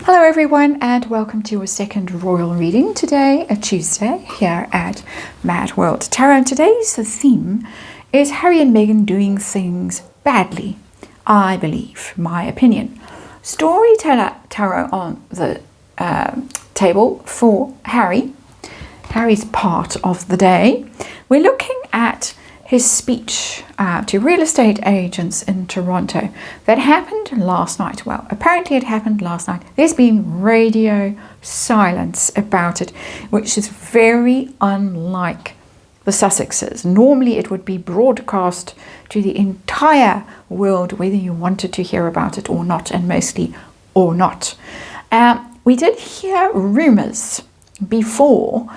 Hello everyone and welcome to a second royal reading today, a Tuesday, here at Mad World Tarot. Today's theme is Harry and Meghan doing things badly, I believe, my opinion. Storyteller tarot on the table for Harry's part of the day. We're looking at his speech to real estate agents in Toronto that happened last night. Well, apparently it happened last night. There's been radio silence about it, which is very unlike the Sussexes. Normally it would be broadcast to the entire world, whether you wanted to hear about it or not, and mostly or not. We did hear rumors before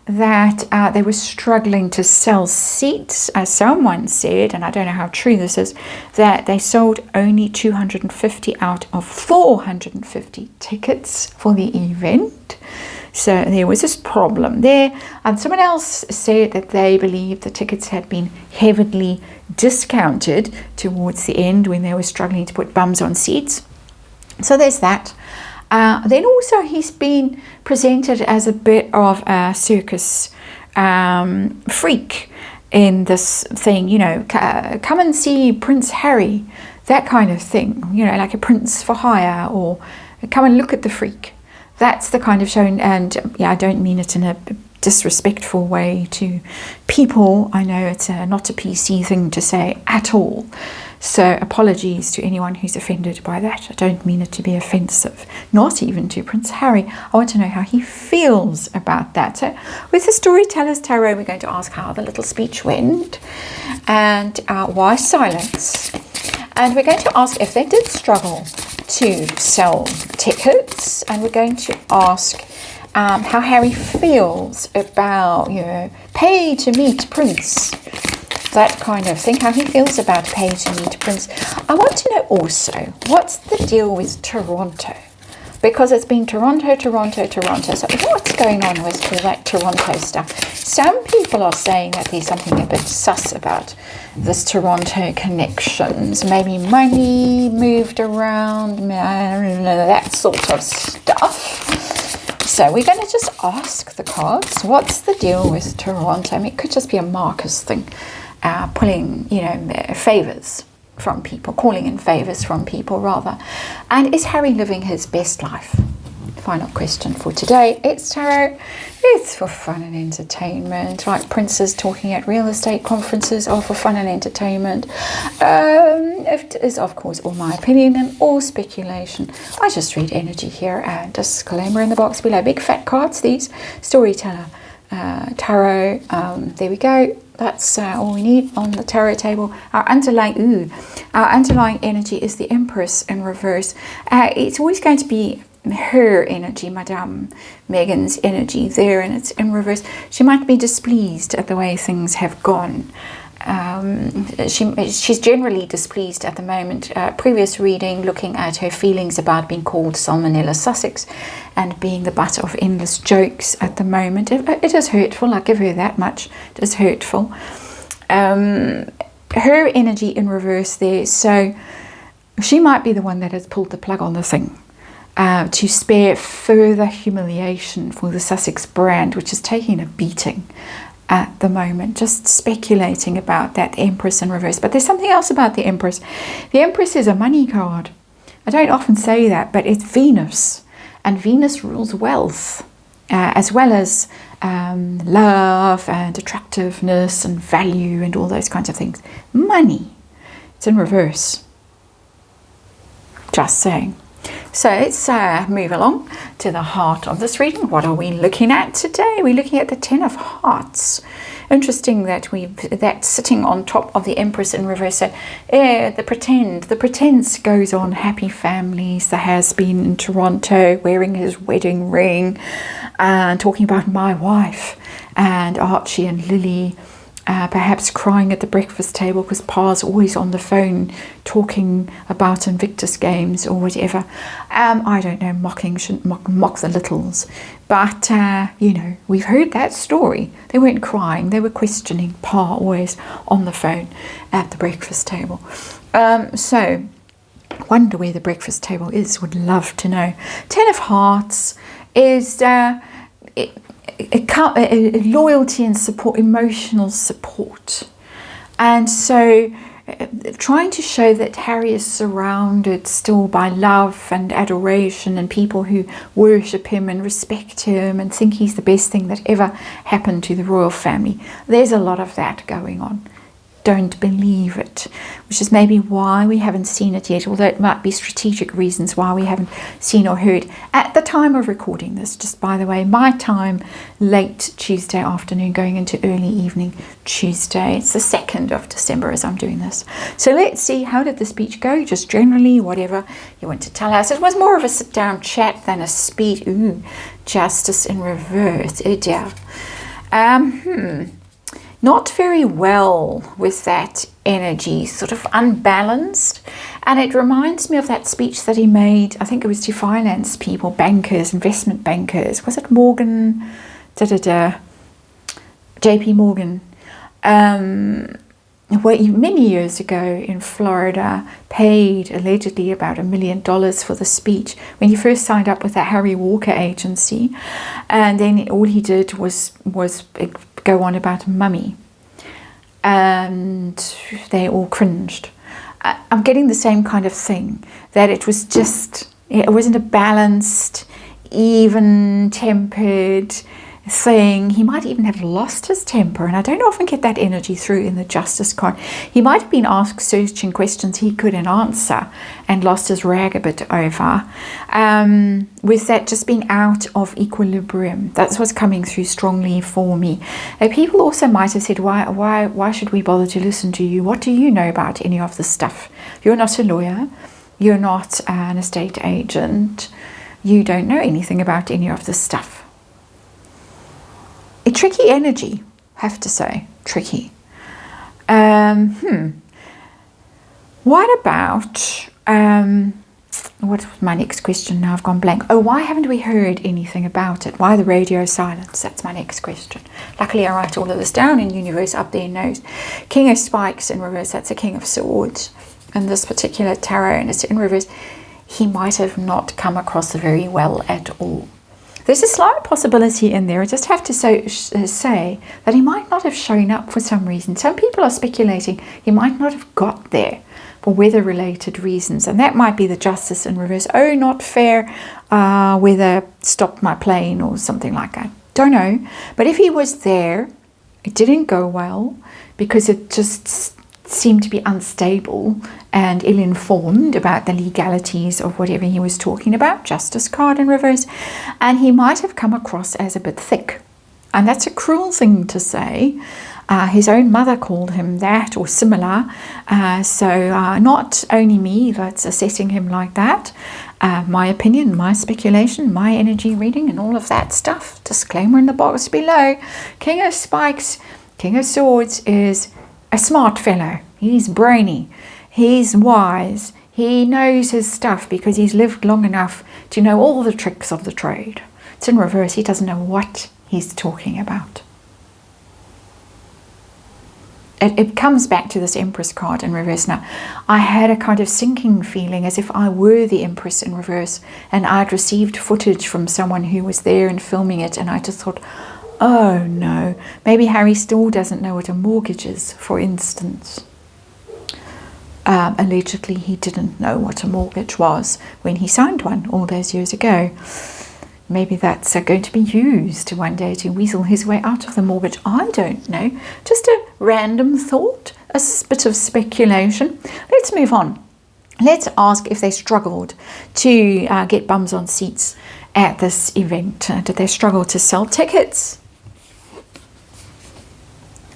that they were struggling to sell seats, as someone said, and I don't know how true this is, that they sold only 250 out of 450 tickets for the event. So there was this problem there. And someone else said that they believed the tickets had been heavily discounted towards the end when they were struggling to put bums on seats. So there's that. Then also he's been presented as a bit of a circus freak in this thing, you know, come and see Prince Harry, that kind of thing, you know, like a prince for hire, or come and look at the freak. That's the kind of show, and yeah, I don't mean it in a disrespectful way to people. I know it's not a PC thing to say at all. So apologies to anyone who's offended by that. I don't mean it to be offensive, not even to Prince Harry. I want to know how he feels about that. So with the Storyteller's Tarot, we're going to ask how the little speech went and why silence. And we're going to ask if they did struggle to sell tickets. And we're going to ask how Harry feels about, you know, pay to meet Prince. That kind of thing, how he feels about pay to meet Prince. I want to know also, what's the deal with Toronto? Because it's been Toronto. So what's going on with all that Toronto stuff? Some people are saying that there's something a bit sus about this Toronto connections. Maybe money moved around, that sort of stuff. So we're going to just ask the cards, what's the deal with Toronto? I mean, it could just be a Marcus thing. Pulling, you know, favors from people, calling in favors from people rather. And is Harry living his best life? Final question for today. It's tarot. It's for fun and entertainment. Like princes talking at real estate conferences are for fun and entertainment. It is, of course, all my opinion and all speculation. I just read energy here, and disclaimer in the box below. Big fat cards, these. Storyteller Tarot. There we go. That's all we need on the tarot table. Our underlying energy is the Empress in reverse. It's always going to be her energy, Madame Meghan's energy there, and it's in reverse. She might be displeased at the way things have gone. She's generally displeased at the moment. Previous reading looking at her feelings about being called Salmonella Sussex and being the butt of endless jokes at the moment. It is hurtful, I'll give her that much. It is hurtful. Her energy in reverse there, so she might be the one that has pulled the plug on the thing to spare further humiliation for the Sussex brand, which is taking a beating at the moment. Just speculating about that Empress in reverse. But there's something else about the Empress. The Empress is a money card. I don't often say that, but it's Venus. And Venus rules wealth, as well as love and attractiveness and value and all those kinds of things. Money. It's in reverse. Just saying. So let's move along to the heart of this reading. What are we looking at today? We're looking at the Ten of Hearts. Interesting that that's sitting on top of the Empress in reverse. So, the pretense goes on. Happy families. The has-been in Toronto wearing his wedding ring and talking about my wife, and Archie and Lily. Perhaps crying at the breakfast table because Pa's always on the phone talking about Invictus games or whatever. I don't know, shouldn't mock the littles. But, you know, we've heard that story. They weren't crying, they were questioning Pa always on the phone at the breakfast table. So Wonder where the breakfast table is. Would love to know. 10 of Hearts is loyalty and support, emotional support. And so trying to show that Harry is surrounded still by love and adoration and people who worship him and respect him and think he's the best thing that ever happened to the royal family. There's a lot of that going on. Don't believe it, which is maybe why we haven't seen it yet, although it might be strategic reasons why we haven't seen or heard at the time of recording this. Just by the way, my time, late Tuesday afternoon going into early evening Tuesday. It's the 2nd of December as I'm doing this. So let's see, how did the speech go? Just generally, whatever you want to tell us. It was more of a sit down chat than a speech. Ooh, Justice in reverse. Oh dear. Not very well with that energy, sort of unbalanced. And it reminds me of that speech that he made, I think it was to finance people, bankers, investment bankers. Was it Morgan? JP Morgan. Many years ago in Florida, paid allegedly about $1 million for the speech when he first signed up with the Harry Walker agency. And then all he did was go on about mummy, and they all cringed. I'm getting the same kind of thing, that it wasn't a balanced, even-tempered thing. He might even have lost his temper, and I don't often get that energy through in the Justice card. He might have been asked searching questions he couldn't answer and lost his rag a bit over, with that just being out of equilibrium. That's what's coming through strongly for me. People also might have said, why should we bother to listen to you? What do you know about any of this stuff? You're not a lawyer, you're not an estate agent, you don't know anything about any of this stuff. A tricky energy, have to say, tricky. What about, what was my next question? Now I've gone blank. Oh, why haven't we heard anything about it? Why the radio silence? That's my next question. Luckily I write all of this down in universe up there knows. King of Spikes in reverse, that's a King of Swords. And this particular tarot, and it's in reverse, he might have not come across very well at all. There's a slight possibility in there. I just have to say that he might not have shown up for some reason. Some people are speculating he might not have got there for weather-related reasons. And that might be the Justice in reverse. Oh, not fair. Weather stopped my plane or something like that. Don't know. But if he was there, it didn't go well because it just seemed to be unstable and ill-informed about the legalities of whatever he was talking about, Justice card in reverse, and he might have come across as a bit thick. And that's a cruel thing to say. His own mother called him that or similar, so not only me that's assessing him like that. My opinion, my speculation, my energy reading and all of that stuff. Disclaimer in the box below. King of Spikes, King of Swords is a smart fellow. He's brainy. He's wise. He knows his stuff because he's lived long enough to know all the tricks of the trade. It's in reverse. He doesn't know what he's talking about. It comes back to this Empress card in reverse now. I had a kind of sinking feeling as if I were the Empress in reverse and I'd received footage from someone who was there and filming it, and I just thought, oh no, maybe Harry still doesn't know what a mortgage is, for instance. Allegedly, he didn't know what a mortgage was when he signed one all those years ago. Maybe that's going to be used one day to weasel his way out of the mortgage. I don't know. Just a random thought, a bit of speculation. Let's move on. Let's ask if they struggled to get bums on seats at this event. Did they struggle to sell tickets?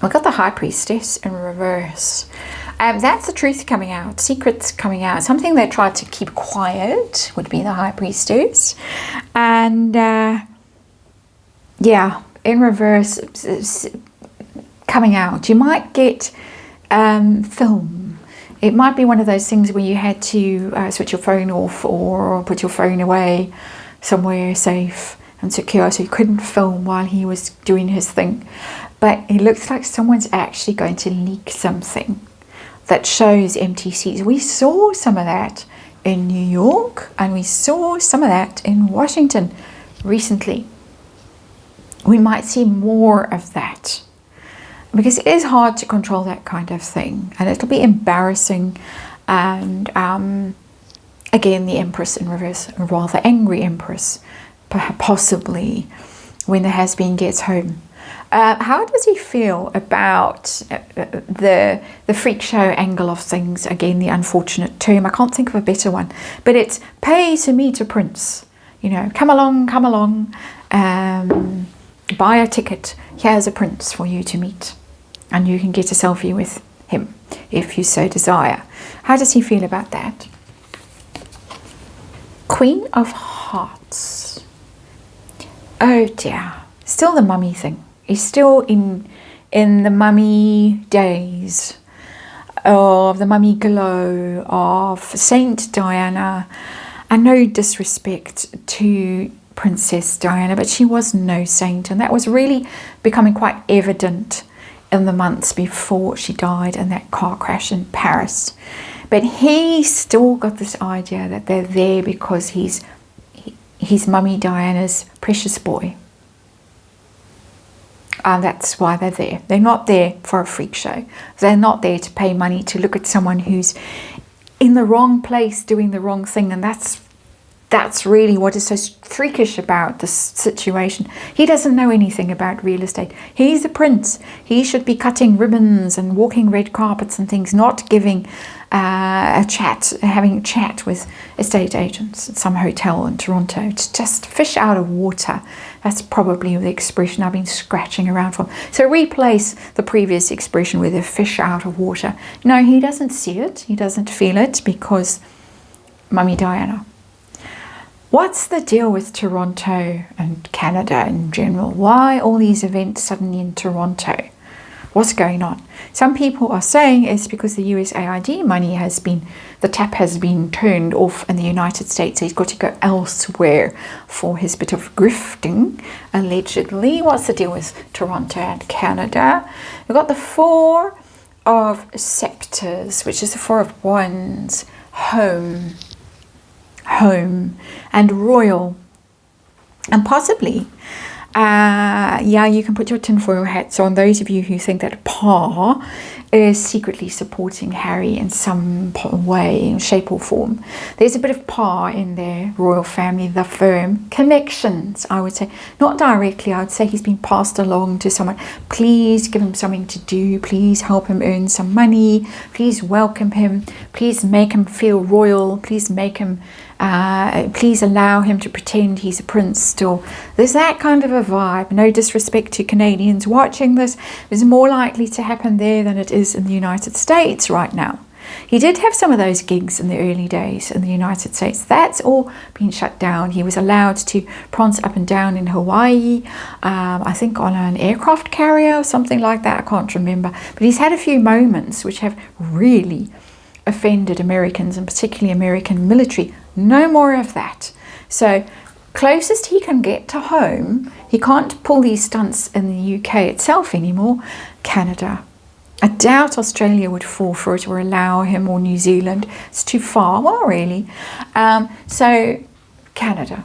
We've got the High Priestess in reverse. That's the truth coming out, secrets coming out. Something they tried to keep quiet would be the High Priestess. And yeah, in reverse, coming out. You might get film. It might be one of those things where you had to switch your phone off or put your phone away somewhere safe and secure, so you couldn't film while he was doing his thing. But it looks like someone's actually going to leak something that shows empty seats. We saw some of that in New York, and we saw some of that in Washington recently. We might see more of that, because it is hard to control that kind of thing, and it'll be embarrassing. And again, the Empress in reverse, a rather angry Empress, possibly, when the has-been gets home. How does he feel about the freak show angle of things? Again, the unfortunate term. I can't think of a better one. But it's pay to meet a prince. You know, come along. Buy a ticket. Here's a prince for you to meet. And you can get a selfie with him if you so desire. How does he feel about that? Queen of Hearts. Oh dear. Still the mummy thing. He's still in the mummy days of the mummy glow of Saint Diana. And no disrespect to Princess Diana, but she was no saint, and that was really becoming quite evident in the months before she died in that car crash in Paris. But he still got this idea that they're there because he's mummy Diana's precious boy. And that's why they're there. They're not there for a freak show. They're not there to pay money to look at someone who's in the wrong place doing the wrong thing. And that's really what is so freakish about this situation. He doesn't know anything about real estate. He's a prince. He should be cutting ribbons and walking red carpets and things, not giving having a chat with estate agents at some hotel in Toronto. It's just fish out of water. That's probably the expression I've been scratching around for. So replace the previous expression with a fish out of water. No, he doesn't see it. He doesn't feel it because Mummy Diana. What's the deal with Toronto and Canada in general? Why all these events suddenly in Toronto? What's going on? Some people are saying it's because the USAID money the tap has been turned off in the United States. So he's got to go elsewhere for his bit of grifting, allegedly. What's the deal with Toronto and Canada? We've got the Four of Scepters, which is the Four of Wands, home, and royal, and possibly you can put your tinfoil hats on, those of you who think that Pa is secretly supporting Harry in some way, shape or form. There's a bit of Pa in their royal family, the firm connections, I would say. Not directly, I would say he's been passed along to someone. Please give him something to do. Please help him earn some money. Please welcome him. Please make him feel royal. Please make him please allow him to pretend he's a prince still. There's that kind of a vibe. No disrespect to Canadians watching this. It's more likely to happen there than it is in the United States right now. He did have some of those gigs in the early days in the United States. That's all been shut down. He was allowed to prance up and down in Hawaii, I think on an aircraft carrier or something like that. I can't remember. But he's had a few moments which have really offended Americans, and particularly American military. No more of that. So closest he can get to home, he can't pull these stunts in the UK itself anymore, Canada. I doubt Australia would fall for it or allow him, or New Zealand. It's too far. Well, really. So Canada.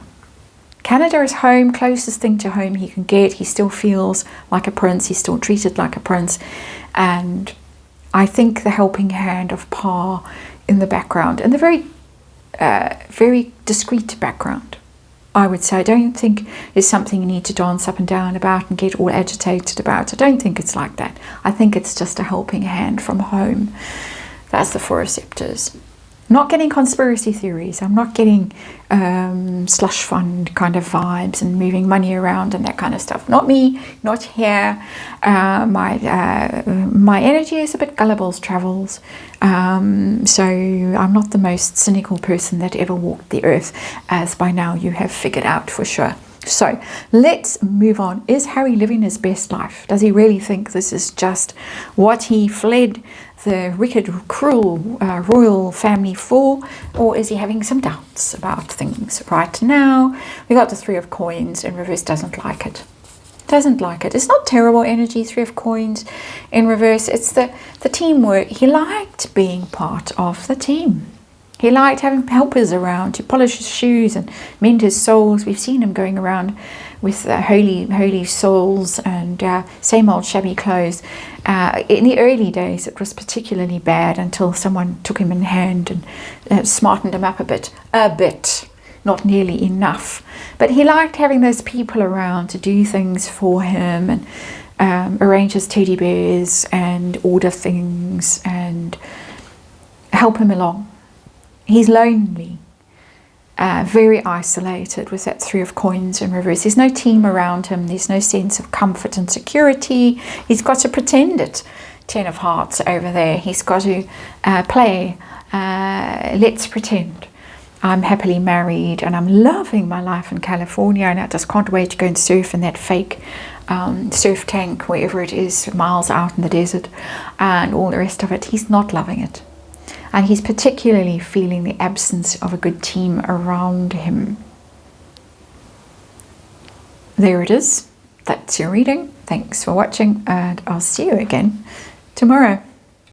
Canada is home, closest thing to home he can get. He still feels like a prince. He's still treated like a prince. And I think the helping hand of Pa in the background, and the very discreet background, I would say. I don't think it's something you need to dance up and down about and get all agitated about. I don't think it's like that. I think it's just a helping hand from home. That's the Four of Scepters. Not getting conspiracy theories. I'm not getting slush fund kind of vibes and moving money around and that kind of stuff. Not me, not here. My energy is a bit gullible's travels. So I'm not the most cynical person that ever walked the earth, as by now you have figured out for sure. So let's move on. Is Harry living his best life? Does he really think this is just what he fled the wicked, cruel royal family for, or is he having some doubts about things right now? We got the Three of Coins in reverse. Doesn't like it. Doesn't like it. It's not terrible energy, Three of Coins in reverse. It's the teamwork. He liked being part of the team. He liked having helpers around to polish his shoes and mend his soles. We've seen him going around with holy soles and same old shabby clothes. In the early days, it was particularly bad until someone took him in hand and smartened him up a bit, not nearly enough. But he liked having those people around to do things for him and arrange his teddy bears and order things and help him along. He's lonely, very isolated with that 3 of coins in reverse. There's no team around him. There's no sense of comfort and security. He's got to pretend it. 10 of hearts over there. He's got to play. Let's pretend. I'm happily married and I'm loving my life in California, and I just can't wait to go and surf in that fake surf tank, wherever it is, miles out in the desert, and all the rest of it. He's not loving it. And he's particularly feeling the absence of a good team around him. There it is. That's your reading. Thanks for watching, and I'll see you again tomorrow.